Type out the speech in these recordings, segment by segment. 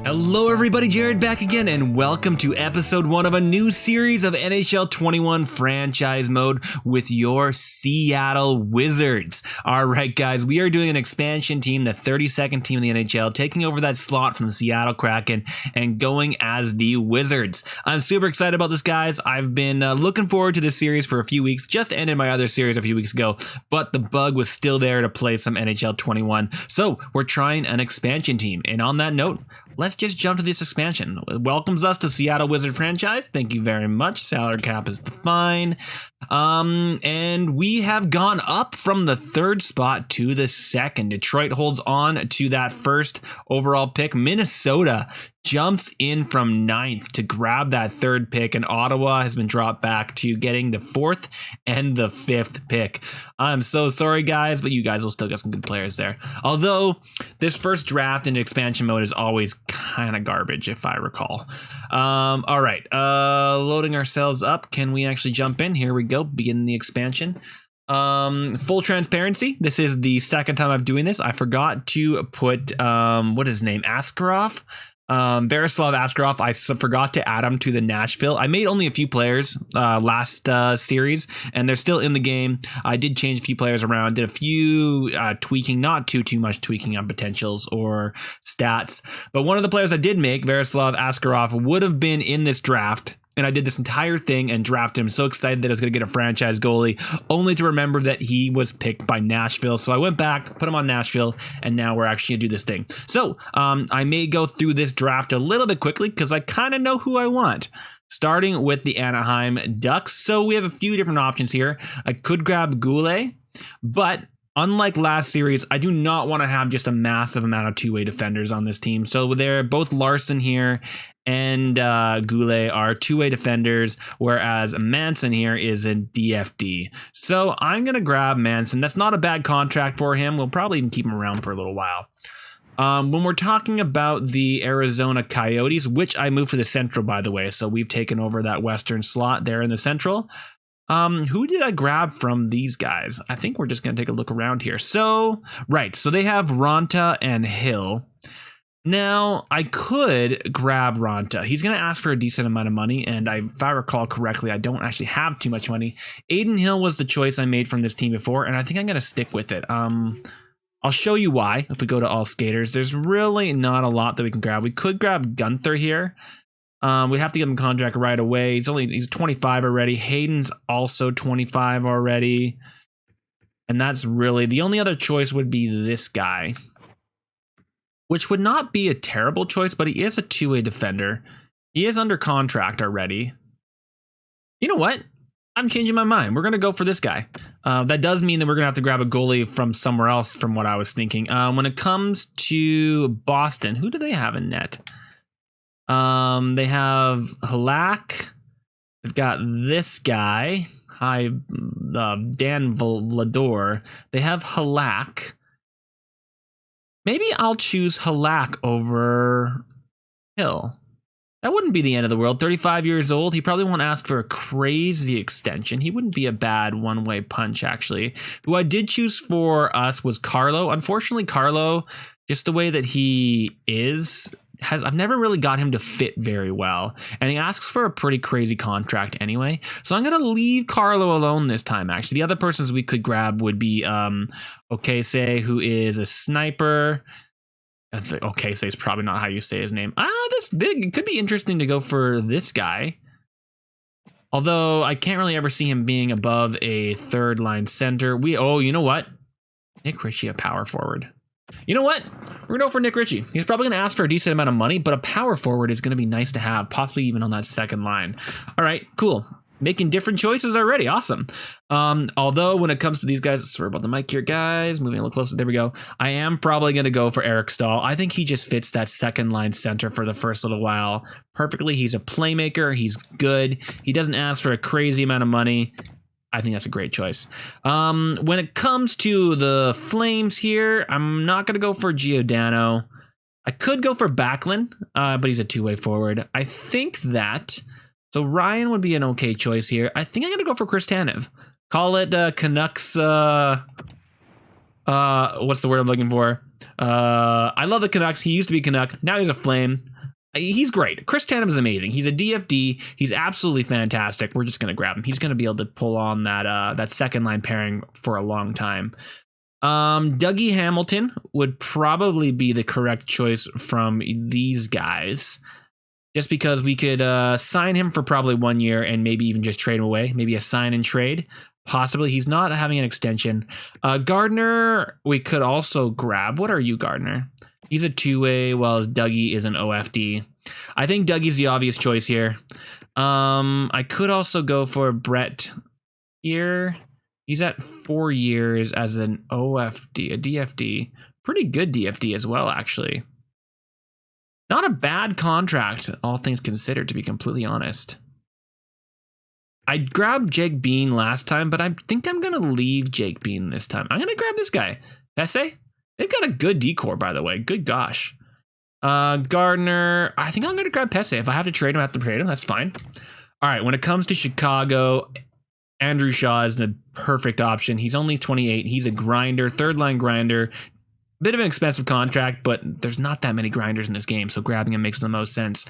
Hello everybody, Jared back again, and welcome to episode 1 of a new series of NHL 21 franchise mode with your Seattle Wizards. Alright guys, we are doing an expansion team, the 32nd team in the NHL, taking over that slot from the Seattle Kraken and going as the Wizards. I'm super excited about this, guys. I've been looking forward to this series for a few weeks, just ended my other series a few weeks ago, but the bug was still there to play some NHL 21, so we're trying an expansion team. And on that note, let's just jump to this expansion. It welcomes us to Seattle Wizard franchise. Thank you very much. Salary cap is defined. And we have gone up from the 3rd spot to the 2nd. Detroit holds on to that 1st overall pick. Minnesota jumps in from 9th to grab that 3rd pick, and Ottawa has been dropped back to getting the 4th and the 5th pick. I'm so sorry, guys, but you guys will still get some good players there. Although this first draft in expansion mode is always kind of garbage, if I recall. All right, loading ourselves up. Can we actually jump in? Here we go. Begin the expansion. Full transparency, this is the 2nd time I'm doing this. I forgot to put what is his name, Askarov, Varislav Askarov. I forgot to add him to the Nashville. I made only a few players last series, and they're still in the game. I did change a few players around, did a few tweaking, not too much tweaking on potentials or stats, but one of the players I did make, Varislav Askarov, would have been in this draft. And I did this entire thing and drafted him. So excited that I was going to get a franchise goalie, only to remember that he was picked by Nashville. So I went back, put him on Nashville, and now we're actually going to do this thing. So I may go through this draft a little bit quickly because I kind of know who I want. Starting with the Anaheim Ducks. So we have a few different options here. I could grab Goulet, but unlike last series, I do not want to have just a massive amount of two-way defenders on this team. So they're both Larson here and Goulet are two-way defenders, whereas Manson here is a DFD. So I'm going to grab Manson. That's not a bad contract for him. We'll probably even keep him around for a little while. When we're talking about the Arizona Coyotes, which I moved to the Central, by the way, so we've taken over that Western slot there in the Central. Who did I grab from these guys? I think we're just going to take a look around here. So, right. So they have Ronta and Hill. Now, I could grab Ronta. He's going to ask for a decent amount of money, and if I recall correctly, I don't actually have too much money. Aiden Hill was the choice I made from this team before, and I think I'm going to stick with it. I'll show you why. If we go to all skaters, there's really not a lot that we can grab. We could grab Gunther here. We have to give him a contract right away. He's 25 already. Hayden's also 25 already. And that's really the only other choice would be this guy, which would not be a terrible choice, but he is a two-way defender. He is under contract already. You know what? I'm changing my mind. We're going to go for this guy. That does mean that we're going to have to grab a goalie from somewhere else from what I was thinking. When it comes to Boston, who do they have in net? They have Halak. They've got this guy. Hi, Dan Vlador. They have Halak. Maybe I'll choose Halak over Hill. That wouldn't be the end of the world. 35 years old. He probably won't ask for a crazy extension. He wouldn't be a bad one-way punch, actually. Who I did choose for us was Carlo. Unfortunately, Carlo, just the way that he is, I've never really got him to fit very well. And he asks for a pretty crazy contract anyway. So I'm going to leave Carlo alone this time, actually. The other persons we could grab would be Okese, who is a sniper. Okese is probably not how you say his name. It could be interesting to go for this guy. Although I can't really ever see him being above a third line center. You know what? Nick Ritchie, a power forward. You know what? We're going to go for Nick Ritchie. He's probably going to ask for a decent amount of money, but a power forward is going to be nice to have, possibly even on that second line. All right, cool. Making different choices already. Awesome. Although when it comes to these guys, sorry about the mic here, guys. Moving a little closer. There we go. I am probably going to go for Eric Stahl. I think he just fits that second line center for the first little while perfectly. He's a playmaker. He's good. He doesn't ask for a crazy amount of money. I think that's a great choice. When it comes to the Flames here, I'm not going to go for Giordano. I could go for Backlund, but he's a two-way forward. I think that... So Ryan would be an okay choice here. I think I'm going to go for Chris Tanev. Call it Canucks. What's the word I'm looking for? I love the Canucks. He used to be Canuck. Now he's a Flame. He's great. Chris Tatum is amazing. He's a DFD. He's absolutely fantastic. We're just going to grab him. He's going to be able to pull on that second line pairing for a long time. Dougie Hamilton would probably be the correct choice from these guys, just because we could sign him for probably 1 year and maybe even just trade him away. Maybe a sign and trade. Possibly. He's not having an extension. Gardner, we could also grab. What are you, Gardner? He's a two-way, while Dougie is an OFD. I think Dougie's the obvious choice here. I could also go for Brett here. He's at 4 years as an OFD, a DFD. Pretty good DFD as well, actually. Not a bad contract, all things considered, to be completely honest. I grabbed Jake Bean last time, but I think I'm going to leave Jake Bean this time. I'm going to grab this guy. Pesse? They've got a good decor, by the way. Good gosh. Gardner. I think I'm going to grab Pesse. If I have to trade him, I have to trade him. That's fine. All right. When it comes to Chicago, Andrew Shaw is the perfect option. He's only 28. He's a grinder, third line grinder. Bit of an expensive contract, but there's not that many grinders in this game, so grabbing him makes the most sense.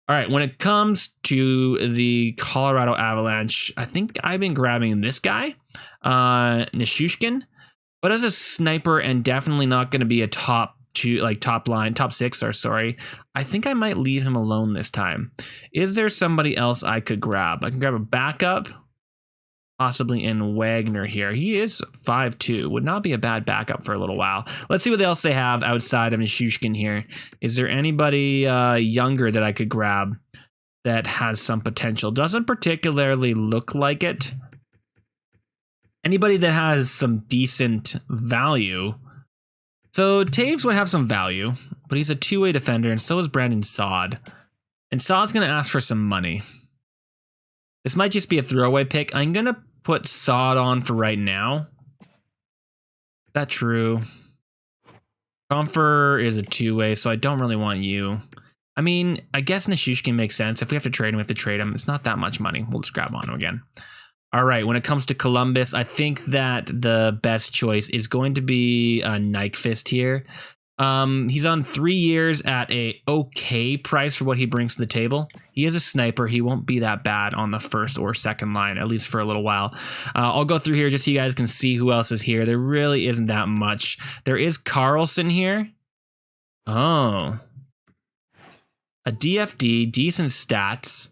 All right. When it comes to the Colorado Avalanche, I think I've been grabbing this guy, Nishushkin. But as a sniper and definitely not going to be a top six, I think I might leave him alone this time. Is there somebody else I could grab? I can grab a backup, possibly in Wagner here. He is 5'2", would not be a bad backup for a little while. Let's see what else they have outside of Nishushkin here. Is there anybody younger that I could grab that has some potential? Doesn't particularly look like it. Anybody that has some decent value. So Taves would have some value, but he's a two-way defender, and so is Brandon Saad. And Saad's going to ask for some money. This might just be a throwaway pick. I'm going to put Saad on for right now. Is that true? Comfer is a two-way, so I don't really want you. I mean, I guess Nishushkin makes sense. If we have to trade him, we have to trade him. It's not that much money. We'll just grab on him again. All right, when it comes to Columbus, I think that the best choice is going to be Nyquist here. He's on 3 years at a okay price for what he brings to the table. He is a sniper. He won't be that bad on the first or second line, at least for a little while. I'll go through here just so you guys can see who else is here. There really isn't that much. There is Carlson here. Oh. A DFD, decent stats.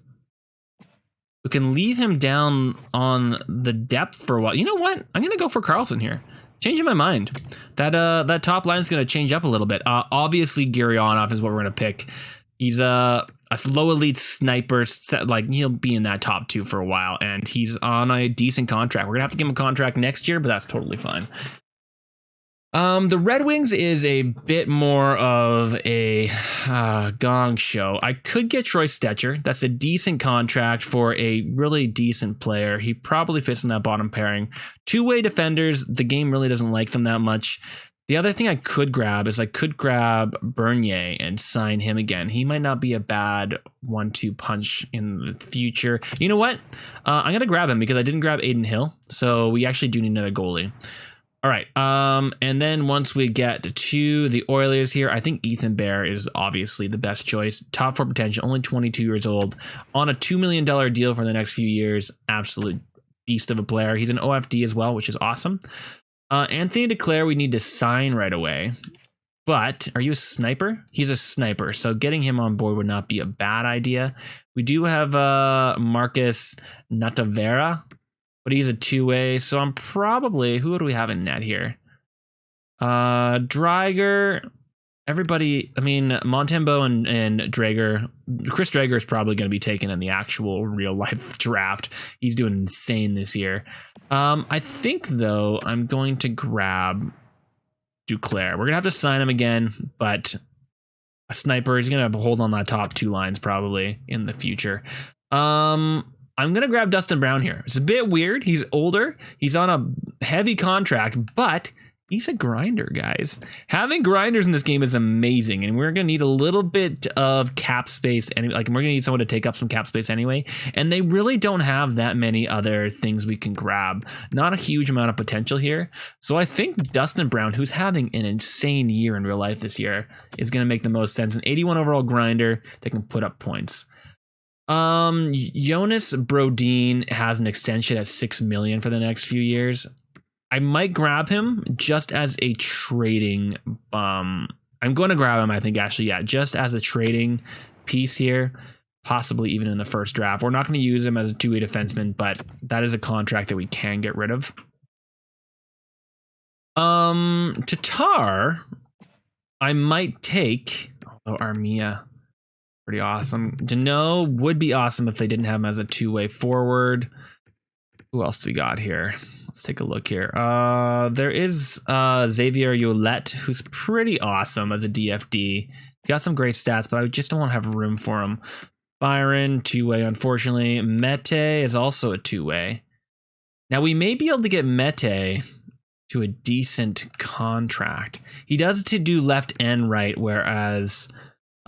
We can leave him down on the depth for a while. You know what? I'm going to go for Carlson here. Changing my mind. That top line is going to change up a little bit. Obviously, Gurionov is what we're going to pick. He's a low elite sniper. He'll be in that top two for a while, and he's on a decent contract. We're going to have to give him a contract next year, but that's totally fine. The Red Wings is a bit more of a gong show. I could get Troy Stecher. That's a decent contract for a really decent player. He probably fits in that bottom pairing. Two-way defenders, the game really doesn't like them that much. The other thing I could grab is Bernier and sign him again. He might not be a bad 1-2 punch in the future. You know what? I'm going to grab him because I didn't grab Aiden Hill. So we actually do need another goalie. All right, and then once we get to the Oilers here, I think Ethan Bear is obviously the best choice. Top 4 potential, only 22 years old, on a $2 million deal for the next few years. Absolute beast of a player. He's an OFD as well, which is awesome. Anthony Duclair, we need to sign right away. But are you a sniper? He's a sniper, so getting him on board would not be a bad idea. We do have Marcus Natavera. But he's a two-way, so I'm probably... Who do we have in net here? Drager. Everybody... I mean, Montembeault and Drager. Chris Drager is probably going to be taken in the actual real-life draft. He's doing insane this year. I think, though, I'm going to grab Duclair. We're going to have to sign him again, but a sniper is going to hold on that top 2 lines probably in the future. I'm going to grab Dustin Brown here. It's a bit weird. He's older. He's on a heavy contract, but He's a grinder, guys. Having grinders in this game is amazing, and we're going to need a little bit of cap space. And like, we're going to need someone to take up some cap space anyway. And they really don't have that many other things we can grab. Not a huge amount of potential here. So I think Dustin Brown, who's having an insane year in real life this year, is going to make the most sense. An 81 overall grinder that can put up points. Jonas Brodin has an extension at $6 million for the next few years. I might grab him just as a trading. I'm going to grab him, I think, actually, yeah, just as a trading piece here, possibly even in the first draft. We're not going to use him as a two-way defenseman, but that is a contract that we can get rid of. Tatar, I might take, although Armia, pretty awesome. Dano would be awesome if they didn't have him as a two-way forward. Who else do we got here? Let's take a look here. There is Xavier Ouellet, who's pretty awesome as a DFD. He's got some great stats, but I just don't want to have room for him. Byron, two-way, unfortunately. Mete is also a two-way. Now, we may be able to get Mete to a decent contract. He does to do left and right, whereas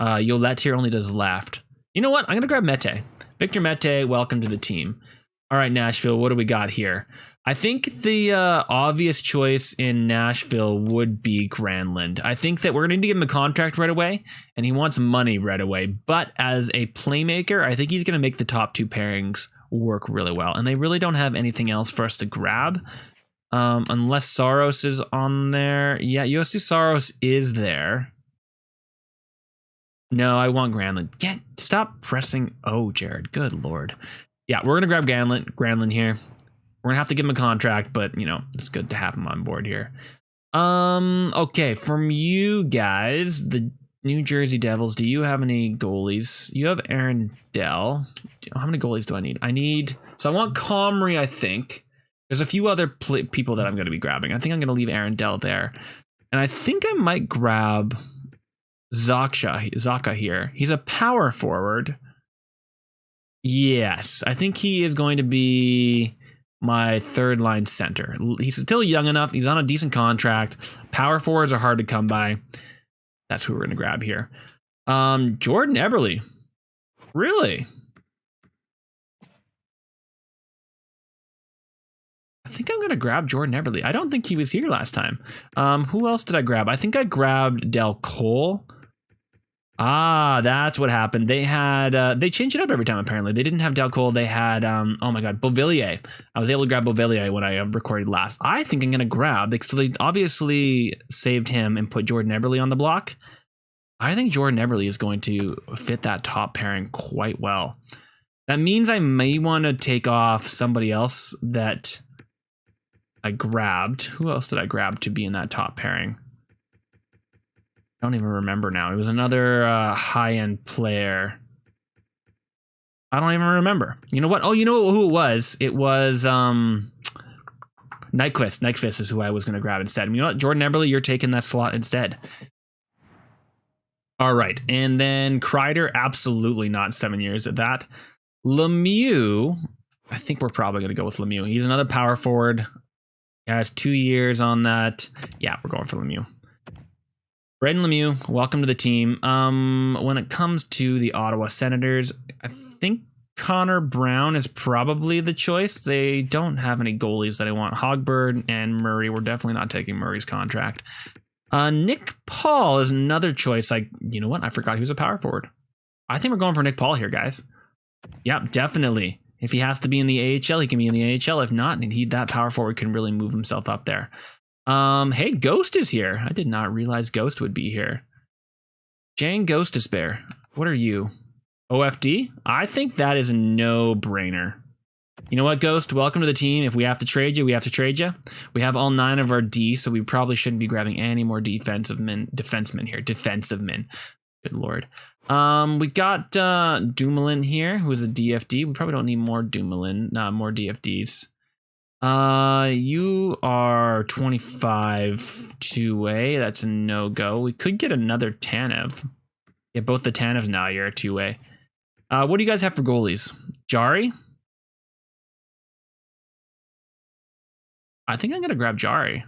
Ouellet here only does left. You know what? I'm going to grab Mete. Victor Mete, welcome to the team. All right, Nashville, what do we got here? I think the obvious choice in Nashville would be Granlund. I think that we're going to need to give him a contract right away, and he wants money right away. But as a playmaker, I think he's going to make the top two pairings work really well. And they really don't have anything else for us to grab. Unless Saros is on there. Yeah, Yossi Saros is there. No, I want Granlund. Stop pressing. Oh, Jared, good Lord. Yeah, we're going to grab Granlund here. We're going to have to give him a contract, but, you know, it's good to have him on board here. Okay, from you guys, the New Jersey Devils, do you have any goalies? You have Aaron Dell. How many goalies do I need? So I want Comrie, I think. There's a few other people that I'm going to be grabbing. I think I'm going to leave Aaron Dell there. And I think I might grab Zaka here. He's a power forward. Yes, I think he is going to be my third line center. He's still young enough. He's on a decent contract. Power forwards are hard to come by. That's who we're going to grab here. Jordan Eberle. Really? I think I'm going to grab Jordan Eberle. I don't think he was here last time. Who else did I grab? I think I grabbed Del Cole. Ah, that's what happened. They had they changed it up every time. Apparently, they didn't have Del Cole. They had oh my god, Beauvillier. I was able to grab Beauvillier when I recorded last. I think I'm gonna grab. So they obviously saved him and put Jordan Eberle on the block. I think Jordan Eberle is going to fit that top pairing quite well. That means I may want to take off somebody else that I grabbed. Who else did I grab to be in that top pairing? I don't even remember now. It was another high-end player. I don't even remember. You know what? Oh, you know who it was? It was Nyquist. Nyquist is who I was going to grab instead. You know what? Jordan Eberle, you're taking that slot instead. All right. And then Kreider, absolutely not 7 years at that. Lemieux, I think we're probably going to go with Lemieux. He's another power forward. He has 2 years on that. Yeah, we're going for Lemieux. Braden Lemieux, welcome to the team. When it comes to the Ottawa Senators, I think Connor Brown is probably the choice. They don't have any goalies that I want. Hogbird and Murray. We're definitely not taking Murray's contract. Nick Paul is another choice. You know what? I forgot he was a power forward. I think we're going for Nick Paul here, guys. Yep, definitely. If he has to be in the AHL, he can be in the AHL. If not, that power forward can really move himself up there. Hey, Ghost is here. I did not realize Ghost would be here. Jane Ghostisbear, what are you? OFD? I think that is a no-brainer. You know what, Ghost? Welcome to the team. If we have to trade you, we have to trade you. We have all 9 of our D, so we probably shouldn't be grabbing any more defensemen here. Defensive-men. Good lord. We got Dumoulin here, who is a DFD. We probably don't need more Dumoulin, more DFDs. You are 25 two-way. That's a no-go. We could get another Tanev. Yeah, both the Tanevs now. You're a two-way. What do you guys have for goalies? Jari? I think I'm going to grab Jari.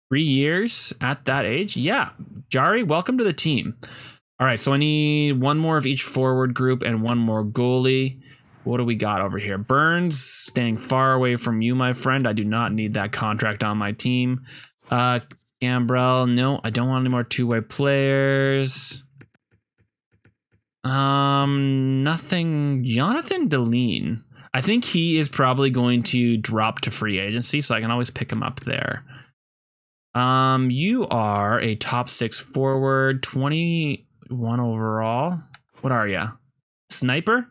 3 years at that age? Yeah. Jari, welcome to the team. All right, so I need one more of each forward group and one more goalie. What do we got over here? Burns, staying far away from you, my friend. I do not need that contract on my team. Gambrell, no, I don't want any more two-way players. Nothing. Jonathan Deline. I think he is probably going to drop to free agency, so I can always pick him up there. You are a top 6 forward, 21 overall. What are you? Sniper?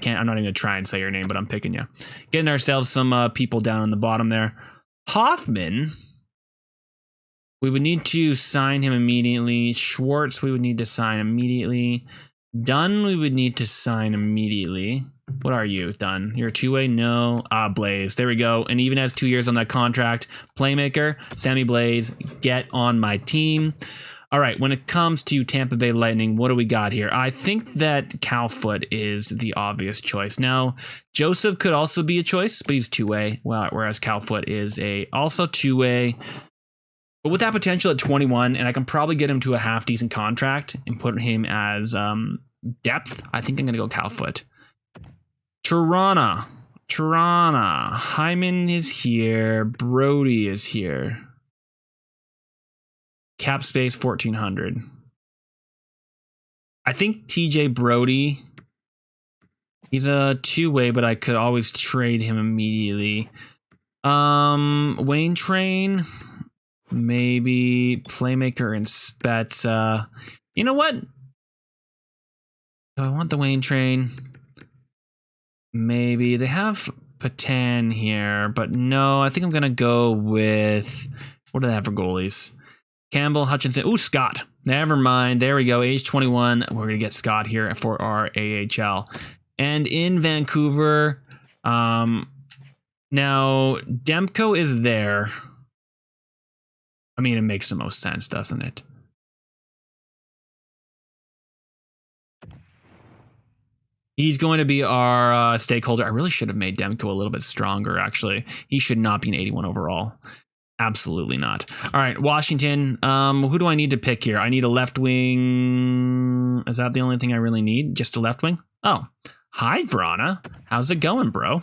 I'm not even gonna try and say your name, but I'm picking you. Getting ourselves some people down on the bottom there. Hoffman. We would need to sign him immediately. Schwartz, we would need to sign immediately. Dunn, we would need to sign immediately. What are you, Dunn? You're a two-way? No. Blaze. There we go. And even has 2 years on that contract. Playmaker, Sammy Blaze, get on my team. All right, when it comes to Tampa Bay Lightning, what do we got here? I think that Calfoot is the obvious choice. Now, Joseph could also be a choice, but he's two-way, whereas Calfoot is also two-way. But with that potential at 21, and I can probably get him to a half-decent contract and put him as depth, I think I'm going to go Calfoot. Tirana. Hyman is here. Brody is here. Cap space 1,400. I think TJ Brody, he's a two-way, but I could always trade him immediately. Wayne Train, maybe Playmaker and Spezza. You know what? I want the Wayne Train. Maybe they have Patan here, but no, I think I'm gonna go with, what do they have for goalies? Campbell, Hutchinson. Ooh, Scott. Never mind. There we go. Age 21. We're going to get Scott here for our AHL. And in Vancouver, now Demko is there. I mean, it makes the most sense, doesn't it? He's going to be our stakeholder. I really should have made Demko a little bit stronger, actually. He should not be an 81 overall. Absolutely not. All right, Washington. Who do I need to pick here? I need a left wing. Is that the only thing I really need? Just a left wing? Oh, hi, Vrana. How's it going, bro?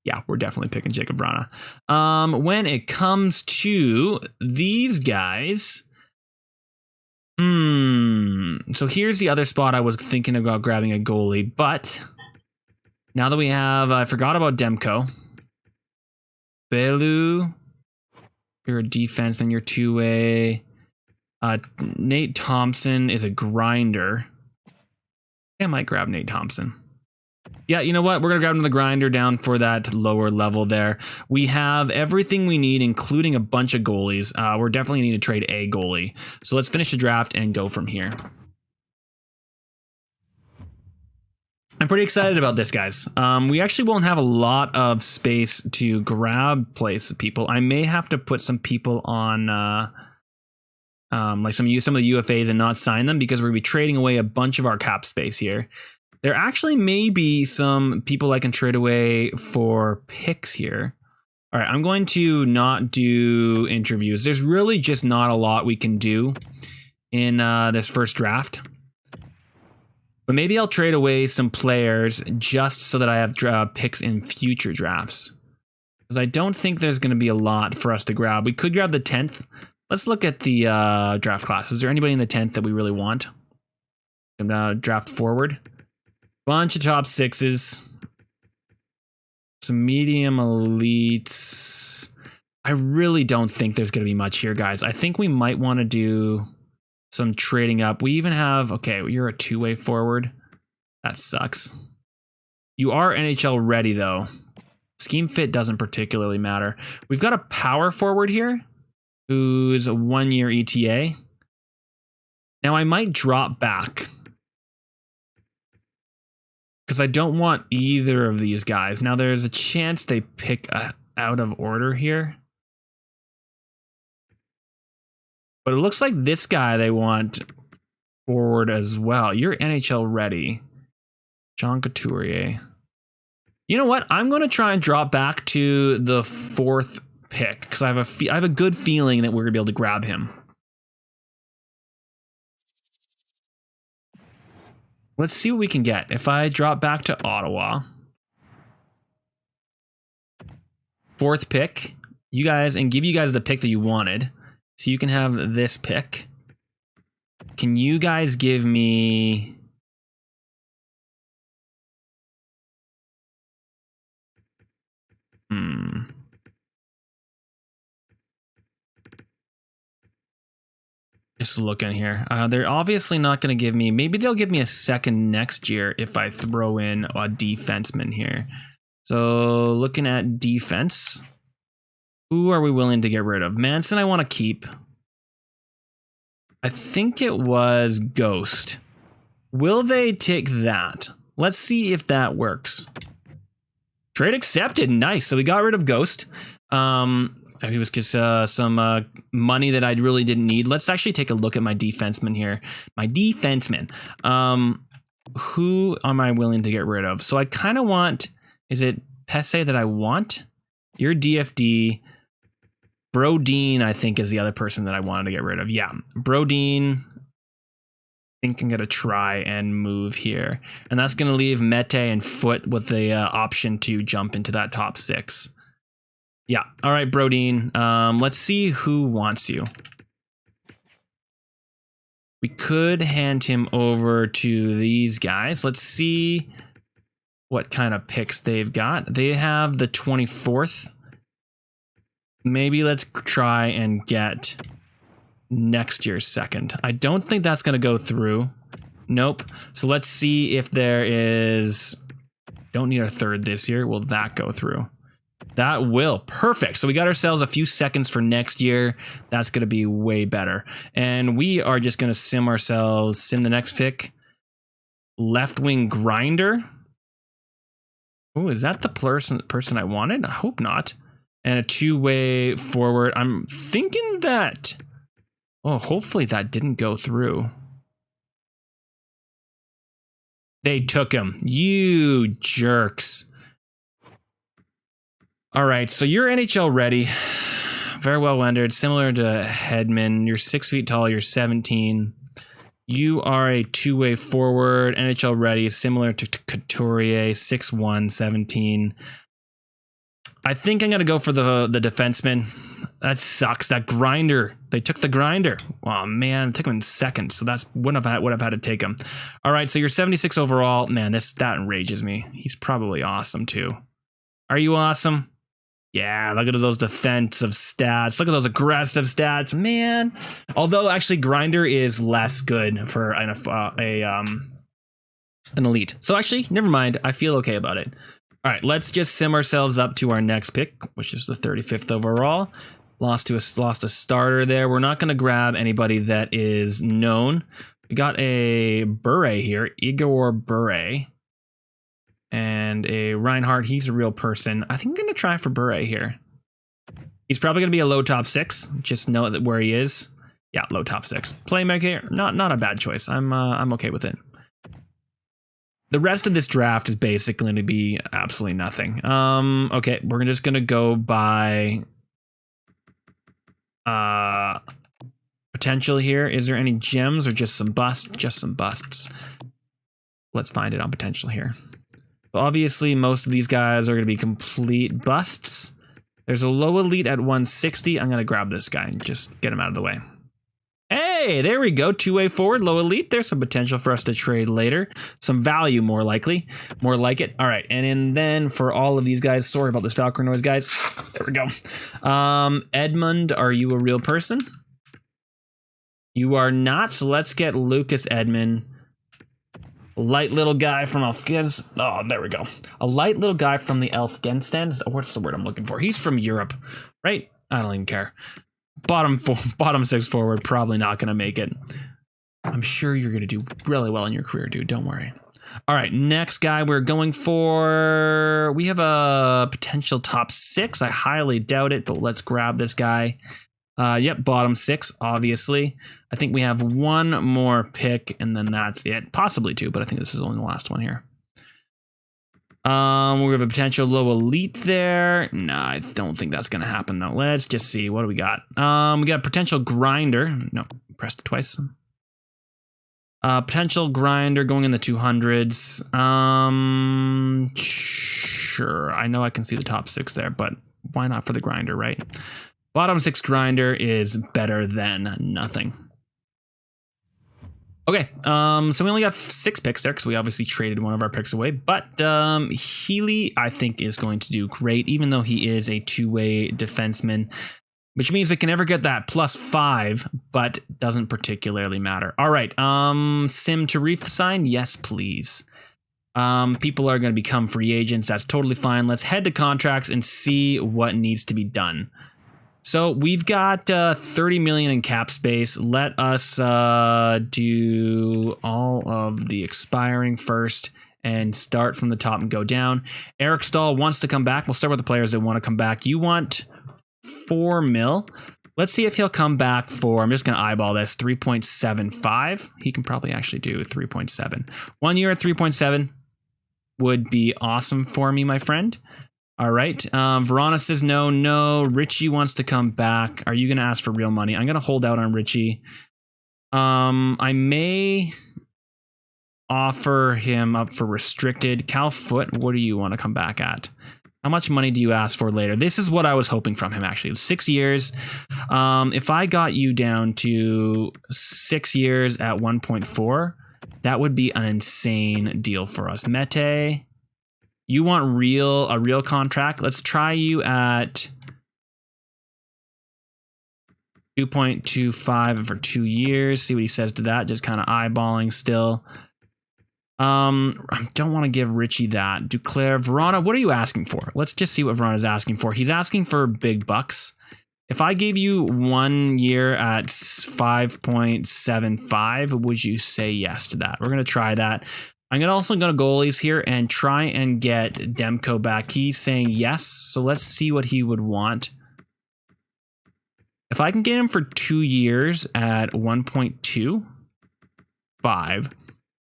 Yeah, we're definitely picking Jacob Vrana. When it comes to these guys, so here's the other spot I was thinking about grabbing a goalie, but now that we have, I forgot about Demko. Belu. You're a defenseman, you're two-way. Nate Thompson is a grinder. I might grab Nate Thompson. Yeah, you know what? We're going to grab another grinder down for that lower level there. We have everything we need, including a bunch of goalies. We're definitely going to need to trade a goalie. So let's finish the draft and go from here. I'm pretty excited about this, guys. We actually won't have a lot of space to grab people. I may have to put some people on like some of the UFAs and not sign them because we're going to be trading away a bunch of our cap space here. There actually may be some people I can trade away for picks here. All right, I'm going to not do interviews. There's really just not a lot we can do in this first draft. But maybe I'll trade away some players just so that I have picks in future drafts. Because I don't think there's going to be a lot for us to grab. We could grab the 10th. Let's look at the draft class. Is there anybody in the 10th that we really want? Draft forward. Bunch of top 6s. Some medium elites. I really don't think there's going to be much here, guys. I think we might want to do some trading up. We even have, okay, you're a two-way forward. That sucks. You are NHL ready, though. Scheme fit doesn't particularly matter. We've got a power forward here who's a 1-year ETA. Now, I might drop back because I don't want either of these guys. Now, there's a chance they pick out of order here. But it looks like this guy they want forward as well. You're NHL ready. John Couturier. You know what? I'm going to try and drop back to the 4th pick because I have a good feeling that we're gonna be able to grab him. Let's see what we can get. If I drop back to Ottawa, 4th pick, you guys, and give you guys the pick that you wanted, so you can have this pick. Can you guys give me? Just looking here. They're obviously not going to give me. Maybe they'll give me a second next year if I throw in a defenseman here. So looking at defense, who are we willing to get rid of? Manson, I want to keep. I think it was Ghost. Will they take that? Let's see if that works. Trade accepted. Nice. So we got rid of Ghost. It was just some money that I really didn't need. Let's actually take a look at my defenseman here. My defenseman. Who am I willing to get rid of? So I kind of want, is it Pesse that I want? Your DFD. Brodeen, I think, is the other person that I wanted to get rid of. Yeah, Brodeen. I think I'm going to try and move here. And that's going to leave Mete and Foot with the option to jump into that top 6. Yeah. All right, Brodeen. Let's see who wants you. We could hand him over to these guys. Let's see what kind of picks they've got. They have the 24th. Maybe let's try and get next year's 2nd. I don't think that's going to go through. Nope. So let's see if there is... Don't need a 3rd this year. Will that go through? That will. Perfect. So we got ourselves a few seconds for next year. That's going to be way better. And we are just going to sim the next pick. Left wing grinder. Oh, is that the person I wanted? I hope not. And a 2-way forward. I'm thinking that... Oh, hopefully that didn't go through. They took him. You jerks. All right, so you're NHL ready. Very well rendered. Similar to Hedman. You're 6 feet tall. You're 17. You are a 2-way forward. NHL ready. Similar to Couturier. 6'1", 17. I think I'm going to go for the defenseman. That sucks. That grinder. They took the grinder. Oh, man. It took him in 2nd, so that's would have had to take him. All right, so you're 76 overall. Man, that enrages me. He's probably awesome, too. Are you awesome? Yeah, look at those defensive stats. Look at those aggressive stats, man. Although, actually, grinder is less good for an elite. So, actually, never mind. I feel okay about it. All right, let's just sim ourselves up to our next pick, which is the 35th overall. Lost a starter there. We're not going to grab anybody that is known. We got a Bure here, Igor Bure, and a Reinhardt. He's a real person. I think I'm going to try for Bure here. He's probably going to be a low top 6. Just know that where he is. Yeah, low top 6. Playmaker, not a bad choice. I'm okay with it. The rest of this draft is basically going to be absolutely nothing. Okay, we're just going to go by potential here. Is there any gems or just some busts? Just some busts. Let's find it on potential here. Obviously, most of these guys are going to be complete busts. There's a low elite at 160. I'm going to grab this guy and just get him out of the way. Hey, there we go. 2-way forward, low elite. There's some potential for us to trade later. Some value, more likely. More like it. All right. And then for all of these guys, sorry about this Falcon noise, guys. There we go. Edmund, are you a real person? You are not. So let's get Lucas Edmund. Light little guy from Afghanistan. Oh, there we go. A light little guy from the Afghanistan. What's the word I'm looking for? He's from Europe, right? I don't even care. Bottom 6 forward, probably not going to make it. I'm sure you're going to do really well in your career, dude. Don't worry. All right, next guy we're going for. We have a potential top 6. I highly doubt it, but let's grab this guy. Yep, bottom 6, obviously. I think we have one more pick, and then that's it. Possibly 2, but I think this is only the last one here. We have a potential low elite there. No, I don't think that's going to happen though. Let's just see. What do we got? We got potential grinder. No, pressed it twice. Potential grinder going in the 200s. Sure. I know I can see the top 6 there, but why not for the grinder, right? Bottom 6 grinder is better than nothing. Okay, so we only got 6 picks there because we obviously traded one of our picks away. But Healy, I think, is going to do great, even though he is a two-way defenseman, which means we can never get that +5, but doesn't particularly matter. All right, Sim Tarif sign? Yes, please. People are going to become free agents. That's totally fine. Let's head to contracts and see what needs to be done. So we've got 30 million in cap space. Let us do all of the expiring first and start from the top and go down. Eric Stahl wants to come back. We'll start with the players that want to come back. You want 4 mil. Let's see if he'll come back for, I'm just going to eyeball this, 3.75. He can probably actually do 3.7. 1 year at 3.7 would be awesome for me, my friend. All right. Verona says no. Richie wants to come back. Are you going to ask for real money? I'm going to hold out on Richie. I may offer him up for restricted. Cal Foot, what do you want to come back at? How much money do you ask for later? This is what I was hoping from him, actually. 6 years. If I got you down to 6 years at 1.4, that would be an insane deal for us. Mete, you want a real contract? Let's try you at 2.25 for 2 years. See what he says to that. Just kind of eyeballing still. I don't want to give Richie that. Duclair, Verona, what are you asking for? Let's just see what Verona's asking for. He's asking for big bucks. If I gave you 1 year at 5.75, would you say yes to that? We're going to try that. I'm also going to goalies here and try and get Demko back. He's saying yes, so let's see what he would want. If I can get him for 2 years at 1.25,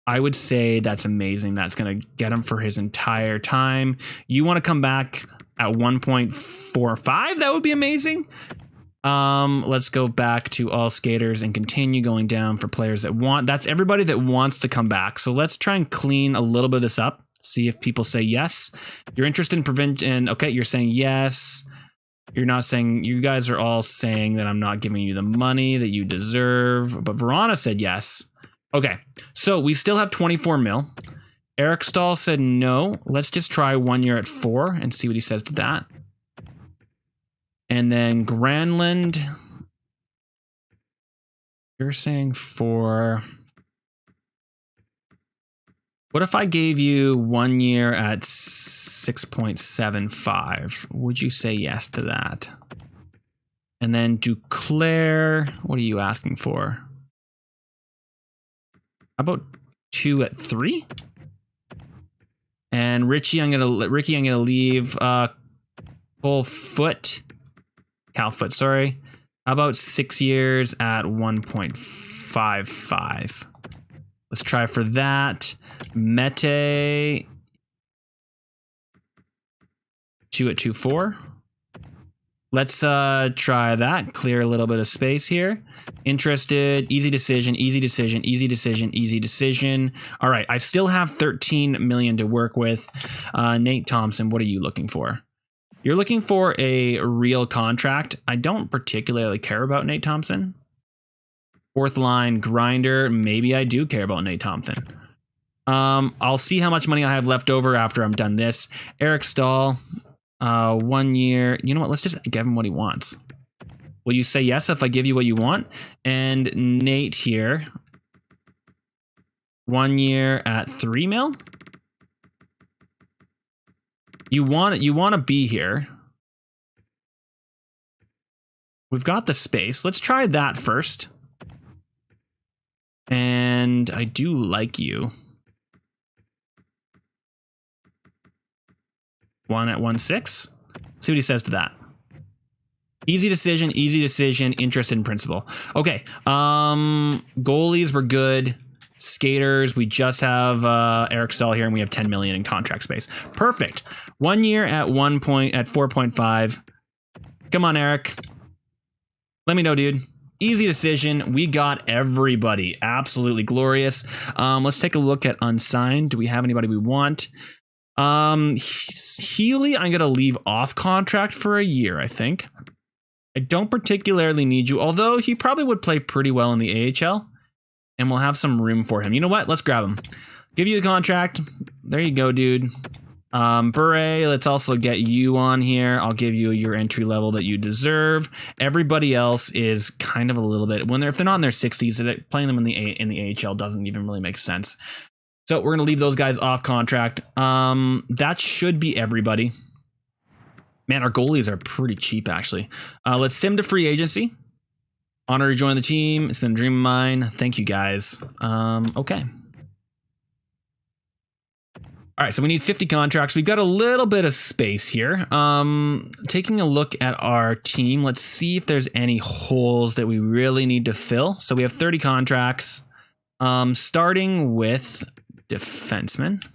I would say that's amazing. That's going to get him for his entire time. You want to come back at 1.45? That would be amazing. Let's go back to all skaters and continue going down for players that want. That's everybody that wants to come back. So let's try and clean a little bit of this up. See if people say yes. You're interested in prevention. Okay, you're saying yes. You're not saying, you guys are all saying that I'm not giving you the money that you deserve. But Verona said yes. Okay, so we still have 24 mil. Eric Stahl said no. Let's just try 1 year at 4 and see what he says to that. And then Granlund, you're saying 4. What if I gave you 1 year at 6.75? Would you say yes to that? And then Duclair, what are you asking for? How about 2 at 3? And Ricky, I'm gonna leave Calfoot, sorry. How about 6 years at 1.55? Let's try for that. Mete, 2 at 2.4. Let's try that. Clear a little bit of space here. Interested. Easy decision. All right. I still have 13 million to work with. Nate Thompson, what are you looking for? You're looking for a real contract. I don't particularly care about Nate Thompson. Fourth line grinder. Maybe I do care about Nate Thompson. I'll see how much money I have left over after I'm done this. Eric Stahl. 1 year. You know what? Let's just give him what he wants. Will you say yes if I give you what you want? And Nate here. 1 year at 3 mil. You want to be here. We've got the space. Let's try that first. And I do like you. 1 at 1.6. See what he says to that. Easy decision, interested in principle. Okay. Goalies were good. Skaters, we just have Eric Stahl here, and we have 10 million in contract space. Perfect. 1 year at 4.5. Come on, Eric. Let me know, dude. Easy decision. We got everybody. Absolutely glorious. Let's take a look at unsigned. Do we have anybody we want? Healy, I'm going to leave off contract for a year, I think. I don't particularly need you, although he probably would play pretty well in the AHL, and we'll have some room for him. You know what? Let's grab him. Give you the contract. There you go, dude. Bure, let's also get you on here. I'll give you your entry level that you deserve. Everybody else is kind of a little bit, if they're not in their 60s, playing them in the AHL doesn't even really make sense. So we're going to leave those guys off contract. That should be everybody. Man, our goalies are pretty cheap, actually. Let's sim to free agency. Honor to join the team. It's been a dream of mine. Thank you, guys. Okay. All right, so we need 50 contracts. We've got a little bit of space here. Taking a look at our team, let's see if there's any holes that we really need to fill. So we have 30 contracts, starting with defenseman.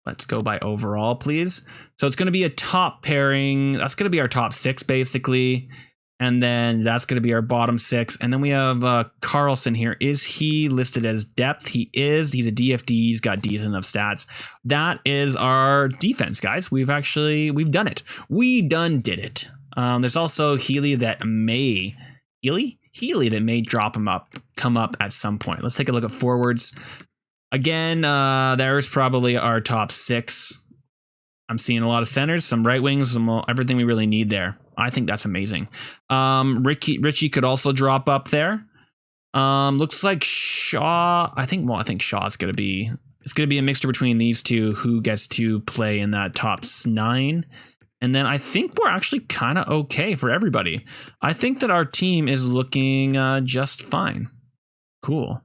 Let's go by overall, please. So it's going to be a top pairing. That's going to be our top 6, basically. And then that's going to be our bottom 6. And then we have Carlson here. Is he listed as depth? He is. He's a DFD. He's got decent enough stats. That is our defense, guys. We've done it. We did it. There's also Healy that may come up at some point. Let's take a look at forwards. Again, there's probably our top 6. I'm seeing a lot of centers, some right wings, everything we really need there. I think that's amazing. Richie could also drop up there. Looks like Shaw. I think Shaw's gonna be. It's gonna be a mixture between these two. Who gets to play in that top 9? And then I think we're actually kind of okay for everybody. I think that our team is looking just fine. Cool.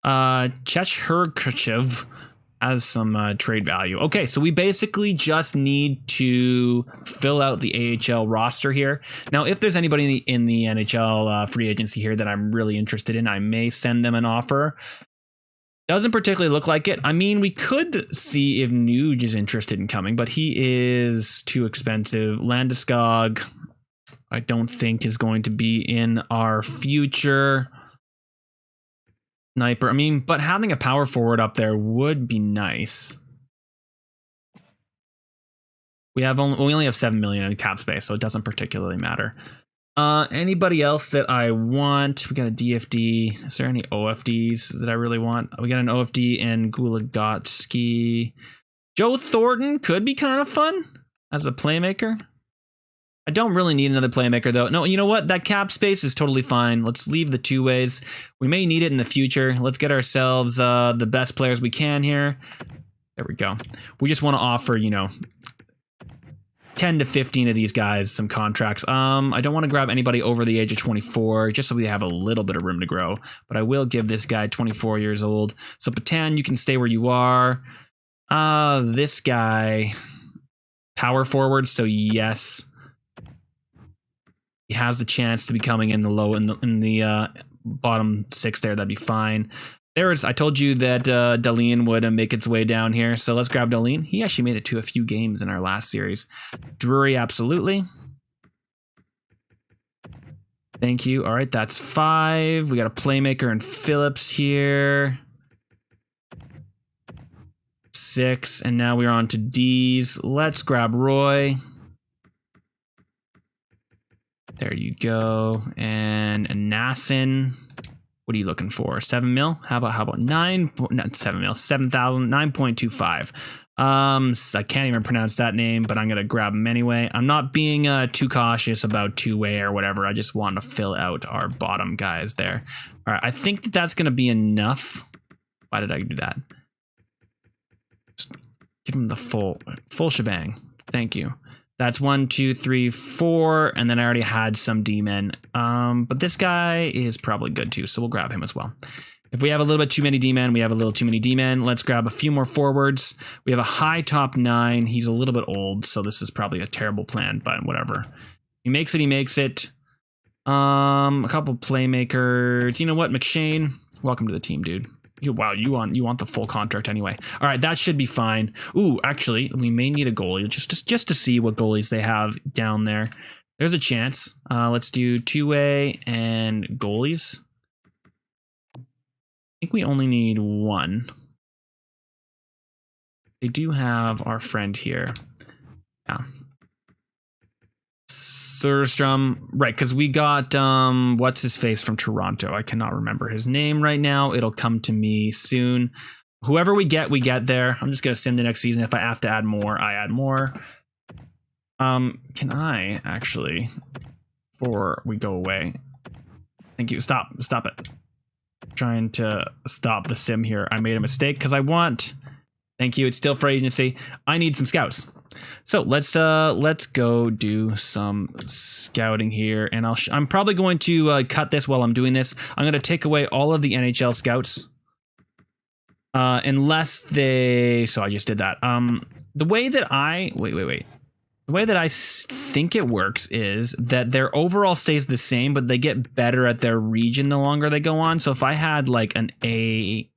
Chechurkachev has some trade value. Okay, so we basically just need to fill out the AHL roster here. Now, if there's anybody in the NHL free agency here that I'm really interested in, I may send them an offer. Doesn't particularly look like it. I mean, we could see if Nuge is interested in coming, but he is too expensive. Landeskog, I don't think is going to be in our future. Sniper. I mean, but having a power forward up there would be nice. We only have 7 million in cap space, so it doesn't particularly matter. Anybody else that I want? We got a DFD. Is there any OFDs that I really want? We got an OFD and Gulagotsky. Joe Thornton could be kind of fun as a playmaker. I don't really need another playmaker, though. No, you know what? That cap space is totally fine. Let's leave the 2 ways. We may need it in the future. Let's get ourselves the best players we can here. There we go. We just want to offer, 10 to 15 of these guys some contracts. I don't want to grab anybody over the age of 24, just so we have a little bit of room to grow. But I will give this guy 24 years old. So Patan, you can stay where you are. This guy, power forward. So yes. He has a chance to be coming in the bottom 6 there. That'd be fine. I told you that Dahlin would make its way down here. So let's grab Dahlin. He actually made it to a few games in our last series. Drury, absolutely. Thank you. All right, that's 5. We got a playmaker and Phillips here. 6. And now we're on to D's. Let's grab Roy. There you go. And Nassin. What are you looking for? 7 mil? How about 9? Not 7 mil. 7,000. 9.25. I can't even pronounce that name, but I'm gonna grab him anyway. I'm not being too cautious about 2-way or whatever. I just want to fill out our bottom guys there. All right. I think that's gonna be enough. Why did I do that? Just give him the full shebang. Thank you. That's 1, 2, 3, 4, and then I already had some D-men. But this guy is probably good too, so we'll grab him as well. If we have a little bit too many D-men, we have a little too many D-men. Let's grab a few more forwards. We have a high top 9. He's a little bit old, so this is probably a terrible plan, but whatever. He makes it, he makes it. A couple playmakers. You know what, McShane? Welcome to the team, dude. Wow, you want the full contract anyway. All right, that should be fine. Ooh, actually, we may need a goalie just to see what goalies they have down there. There's a chance. Let's do two-way and goalies. I think we only need one. They do have our friend here. Yeah. Surstrom, right, because we got what's his face from Toronto. I cannot remember his name right now. It'll come to me soon. Whoever we get there. I'm just gonna sim the next season. If I have to add more, I add more. Can I actually, before we go away? Thank you. Stop it. I'm trying to stop the sim here. I made a mistake because I want. Thank you. It's still free agency. I need some scouts. So let's go do some scouting here, and I'm probably going to cut this while I'm doing this. I'm going to take away all of the NHL scouts, unless they. So I just did that. The way that I wait. The way that I think it works is that their overall stays the same, but they get better at their region the longer they go on. So if I had like an A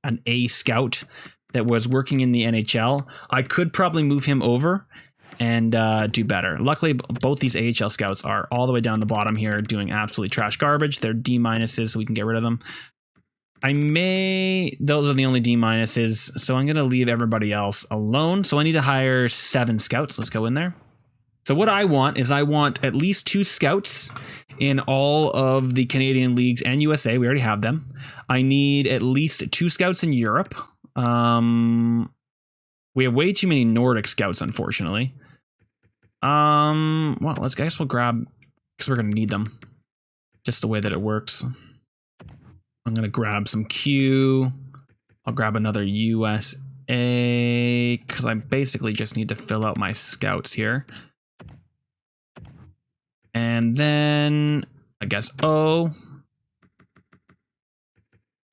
scout that was working in the NHL, I could probably move him over and do better. Luckily, both these AHL scouts are all the way down the bottom here doing absolutely trash garbage. They're D minuses, so we can get rid of them. Those are the only D minuses, so I'm going to leave everybody else alone. So I need to hire 7 scouts. Let's go in there. So what I want is at least 2 scouts in all of the Canadian leagues and USA. We already have them. I need at least 2 scouts in Europe. We have way too many Nordic scouts, unfortunately. Well, I guess we'll grab, because we're going to need them. Just the way that it works. I'm going to grab some Q. I'll grab another USA, because I basically just need to fill out my scouts here. And then, I guess O.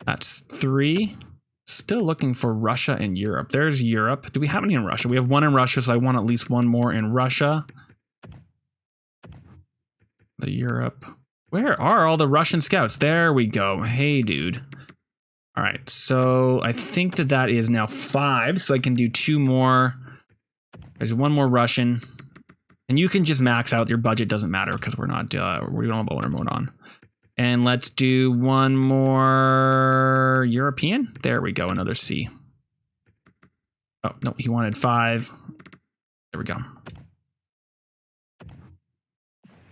That's 3. Still looking for Russia and Europe. There's Europe. Do we have any in Russia? We have 1 in Russia, so I want at least 1 more in Russia. The Europe. Where are all the Russian scouts? There we go. Hey, dude. All right, so I think that is now 5, so I can do 2 more. There's 1 more Russian. And you can just max out. Your budget doesn't matter because we don't have owner mode on. And let's do 1 more European. There we go, another C. Oh, no, he wanted 5. There we go. All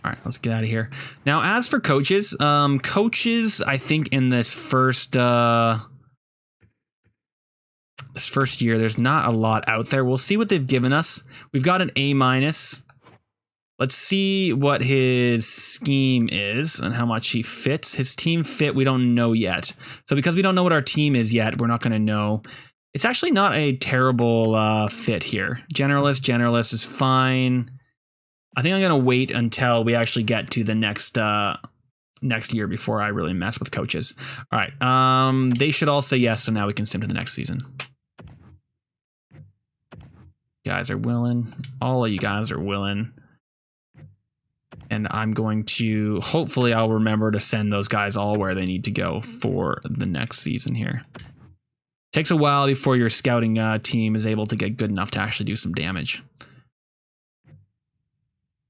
right, let's get out of here. Now, as for coaches, I think in this first year, there's not a lot out there. We'll see what they've given us. We've got an A-. Let's see what his scheme is and how much he fits. His team fit, we don't know yet. So because we don't know what our team is yet, we're not going to know. It's actually not a terrible fit here. Generalist is fine. I think I'm going to wait until we actually get to the next year before I really mess with coaches. All right. They should all say yes, so now we can sim to the next season. You guys are willing. All of you guys are willing. And I'm going to, hopefully I'll remember to send those guys all where they need to go for the next season here. Takes a while before your scouting team is able to get good enough to actually do some damage.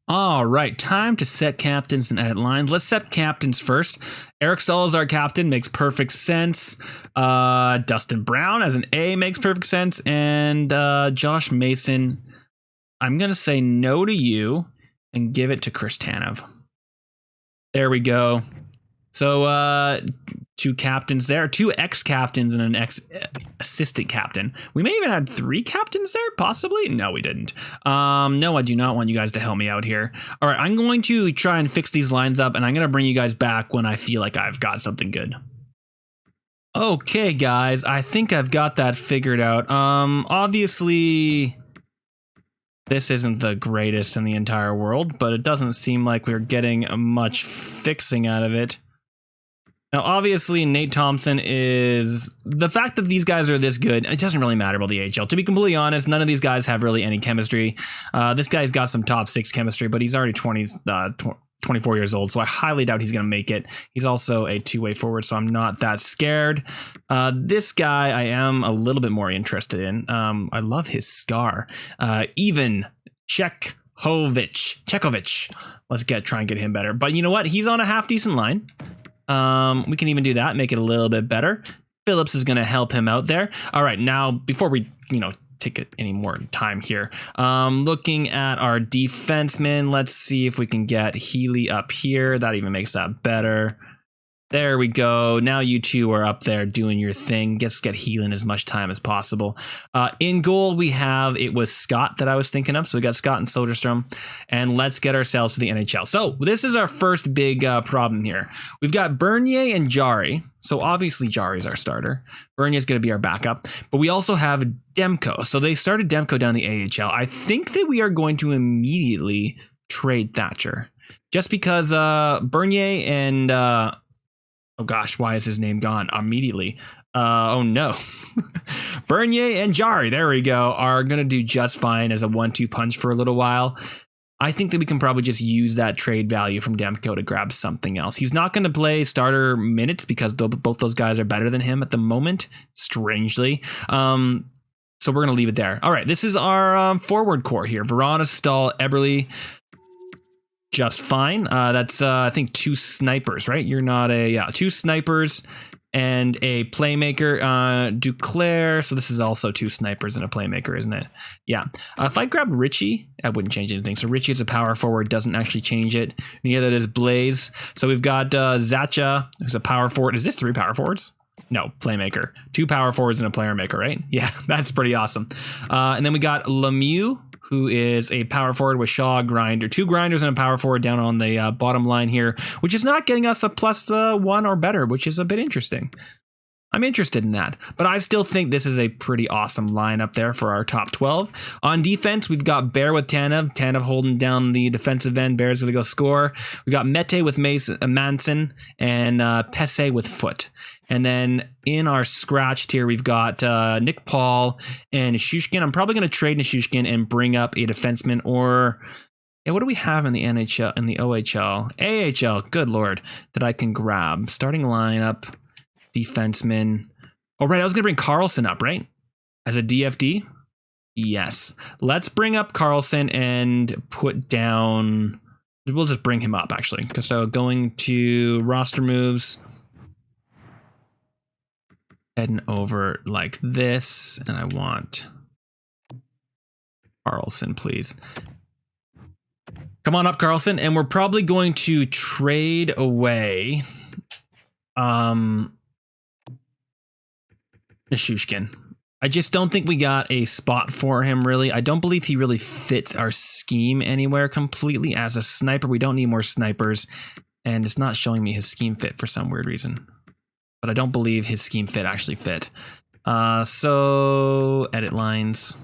All right, time to set captains and edit lines. Let's set captains first. Eric Stahl is our captain, makes perfect sense. Dustin Brown as an A makes perfect sense. And Josh Mason, I'm going to say no to you and give it to Chris Tanev. There we go. So 2 captains there, 2 ex-captains and an ex-assistant captain. We may even have 3 captains there, possibly. No, we didn't. No, I do not want you guys to help me out here. All right, I'm going to try and fix these lines up, and I'm going to bring you guys back when I feel like I've got something good. Okay, guys, I think I've got that figured out. Obviously, this isn't the greatest in the entire world, but it doesn't seem like we're getting much fixing out of it. Now, obviously, Nate Thompson is... The fact that these guys are this good, it doesn't really matter about the AHL. To be completely honest, none of these guys have really any chemistry. This guy's got some top 6 chemistry, but he's already 20s. 24 years old, so I highly doubt he's going to make it. He's also a two-way forward, so I'm not that scared. This guy I am a little bit more interested in. I love his scar. Even Chekovic. Let's try and get him better. But you know what? He's on a half decent line. We can even do that, make it a little bit better. Phillips is going to help him out there. All right, now before we, take any more time here, looking at our defensemen, let's see if we can get Healy up here. That even makes that better. There we go. Now you two are up there doing your thing. Get Healing as much time as possible. In goal, it was Scott that I was thinking of. So we got Scott and Soderstrom. And let's get ourselves to the NHL. So this is our first big problem here. We've got Bernier and Jari. So obviously Jari's our starter. Bernier's going to be our backup. But we also have Demko. So they started Demko down the AHL. I think that we are going to immediately trade Thatcher. Just because Bernier and... oh gosh, why is his name gone immediately? Oh no. Bernier and Jari, there we go, are going to do just fine as a 1-2 punch for a little while. I think that we can probably just use that trade value from Demko to grab something else. He's not going to play starter minutes because both those guys are better than him at the moment, strangely. So we're going to leave it there. All right, this is our forward core here. Verona, Stahl, Eberle. Just fine. That's I think 2 snipers, right? You're not a 2 snipers and a playmaker. Duclair. So this is also 2 snipers and a playmaker, isn't it? Yeah. If I grab Richie, I wouldn't change anything. So Richie is a power forward, doesn't actually change it. Neither does Blaze. So we've got Zacha, who's a power forward. Is this 3 power forwards? No, playmaker. 2 power forwards and a player maker, right? Yeah, that's pretty awesome. And then we got Lemieux, who is a power forward with Shaw, Grinder. 2 grinders and a power forward down on the bottom line here, which is not getting us a +1 or better, which is a bit interesting. I'm interested in that, but I still think this is a pretty awesome line up there for our top 12. On defense, we've got Bear with Tanev holding down the defensive end. Bear's going to go score. We got Mete with Manson and Pesse with Foot. And then in our scratched here, we've got Nick Paul and Nishushkin. I'm probably going to trade Nishushkin and bring up a defenseman or... Yeah, what do we have in the NHL, in the OHL? AHL, good lord, that I can grab. Starting lineup, defenseman. Oh, right, I was going to bring Carlson up, right? As a DFD? Yes. Let's bring up Carlson and put down... We'll just bring him up, actually. So going to roster moves... Heading over like this, and I want Carlson, please. Come on up, Carlson, and we're probably going to trade away Nishushkin. I just don't think we got a spot for him, really. I don't believe he really fits our scheme anywhere completely. As a sniper, we don't need more snipers, and it's not showing me his scheme fit for some weird reason. But I don't believe his scheme fit actually fit. So edit lines.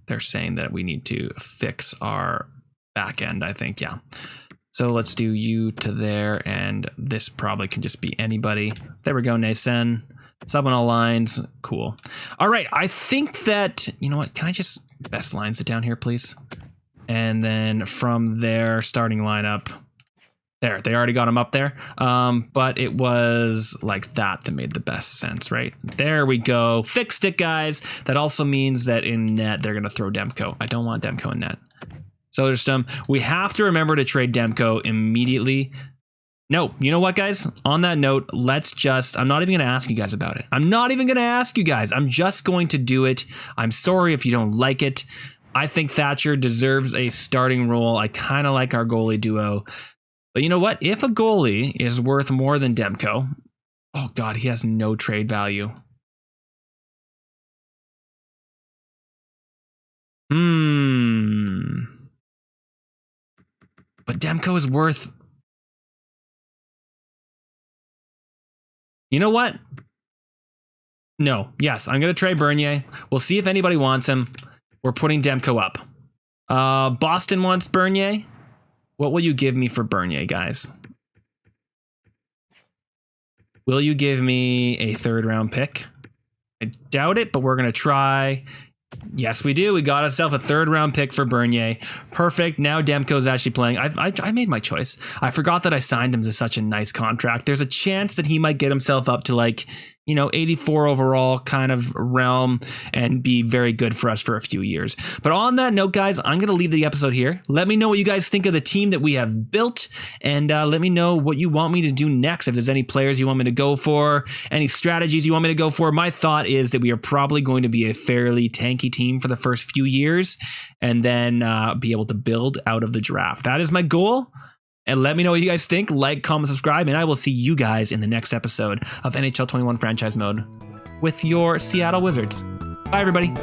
They're saying that we need to fix our back end, I think. Yeah. So let's do you to there. And this probably can just be anybody. There we go. Nasen. Sub on all lines. Cool. All right. I think that, you know what? Can I just best lines it down here, please? And then from there, starting lineup. There, they already got him up there, but it was like that made the best sense, right? There we go. Fixed it, guys. That also means that in net, they're going to throw Demko. I don't want Demko in net. Soderstrom, we have to remember to trade Demko immediately. No, you know what, guys? On that note, let's just... I'm not even going to ask you guys about it. I'm not even going to ask you guys. I'm just going to do it. I'm sorry if you don't like it. I think Thatcher deserves a starting role. I kind of like our goalie duo. But you know what? If a goalie is worth more than Demko, oh god, he has no trade value. But Demko is worth... You know what? No. Yes, I'm going to trade Bernier. We'll see if anybody wants him. We're putting Demko up. Boston wants Bernier. What will you give me for Bernier, guys? Will you give me a 3rd round pick? I doubt it, but we're going to try. Yes, we do. We got ourselves a 3rd round pick for Bernier. Perfect. Now Demko's actually playing. I made my choice. I forgot that I signed him to such a nice contract. There's a chance that he might get himself up to like, 84 overall kind of realm and be very good for us for a few years. But on that note, guys, I'm going to leave the episode here. Let me know what you guys think of the team that we have built, and let me know what you want me to do next. If there's any players you want me to go for, any strategies you want me to go for. My thought is that we are probably going to be a fairly tanky team for the first few years and then be able to build out of the draft. That is my goal. And let me know what you guys think. Like, comment, subscribe, and I will see you guys in the next episode of NHL 21 Franchise Mode with your Seattle Wizards. Bye, everybody.